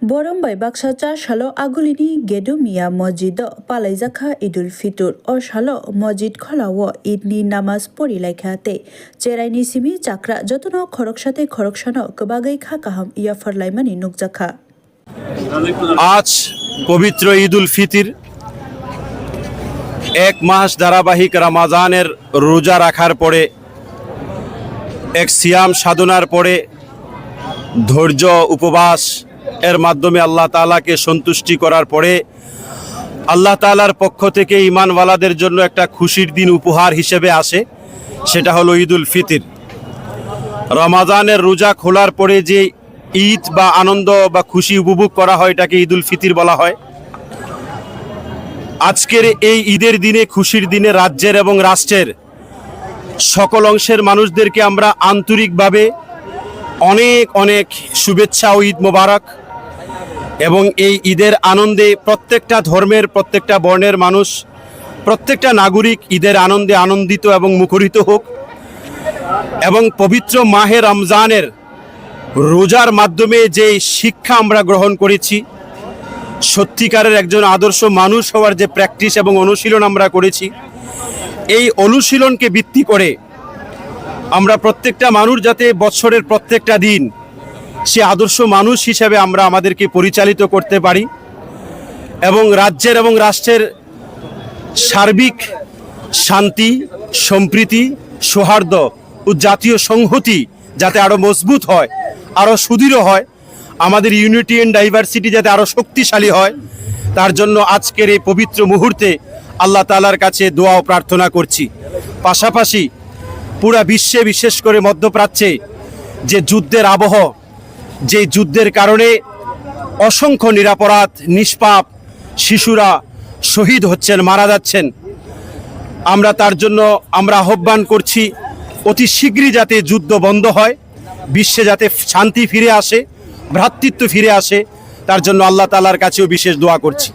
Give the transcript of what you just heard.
Borombai baksa cha shalo agulini Gedumia Mosjid Palaijakha Idul Fitur o shalo Mosjid kholawo idni namaz pori laikhate cheraini simi chakra jotono khoroksate khoroksano kebagai kha kaham ia farlaimani nukjakha আজ পবিত্র ঈদুল ফিতর এক মাস ধারাবাহিক রমজানের রোজা রাখার পরে এক সিয়াম সাধনার পরে ধৈর্য উপবাস এর মাধ্যমে আল্লাহ তাআলাকে সন্তুষ্টি করার পরে আল্লাহ তাআলার পক্ষ থেকে ঈমানওয়ালাদের জন্য একটা খুশির দিন উপহার হিসেবে আসে, সেটা হলো ঈদুল ফিতর। রমজানের রোজা খোলার পরে যে ঈদ বা আনন্দ বা খুশি উপভোগ করা হয় এটাকে ঈদুল ফিতর বলা হয়। আজকের এই ঈদের দিনে, খুশির দিনে রাজ্যের এবং রাষ্ট্রের সকল অংশের মানুষদেরকে আমরা আন্তরিকভাবে অনেক অনেক শুভেচ্ছা ও ঈদ মোবারক। এবং এই ঈদের আনন্দে প্রত্যেকটা ধর্মের, প্রত্যেকটা বর্ণের মানুষ, প্রত্যেকটা নাগরিক ঈদের আনন্দে আনন্দিত এবং মুখরিত হোক। এবং পবিত্র মাহে রমজানের রোজার মাধ্যমে যে শিক্ষা আমরা গ্রহণ করেছি, সত্যিকারের একজন আদর্শ মানুষ হওয়ার যে প্র্যাকটিস এবং অনুশীলন আমরা করেছি, এই অনুশীলনকে ভিত্তি করে আমরা প্রত্যেকটা মানুষ যাতে বছরের প্রত্যেকটা দিন সে আদর্শ মানুষ হিসেবে আমরা আমাদেরকে পরিচালিত করতে পারি এবং রাজ্যের এবং রাষ্ট্রের সার্বিক শান্তি, সম্প্রীতি, সৌহার্দ্য ও জাতীয় সংহতি যাতে আরও মজবুত হয়, আরও সুদৃঢ় হয়, আমাদের ইউনিটি অ্যান্ড ডাইভার্সিটি যাতে আরও শক্তিশালী হয়, তার জন্য আজকের এই পবিত্র মুহূর্তে আল্লাহ তাআলার কাছে দোয়া ও প্রার্থনা করছি। পাশাপাশি পুরা বিশ্বে, বিশেষ করে মধ্যপ্রাচ্যে যে যুদ্ধের আবহ, যে যুদ্ধের কারণে অসংখ্য নিরপরাধ নিষ্পাপ শিশুরা শহীদ হচ্ছেন, মারা যাচ্ছেন, আমরা তার জন্য আহ্বান করছি অতি শীঘ্রই যাতে যুদ্ধ বন্ধ হয়, বিশ্বে যাতে শান্তি ফিরে আসে, ভ্রাতৃত্ব ফিরে আসে, তার জন্য আল্লাহ তাআলার কাছেও বিশেষ দোয়া করছি।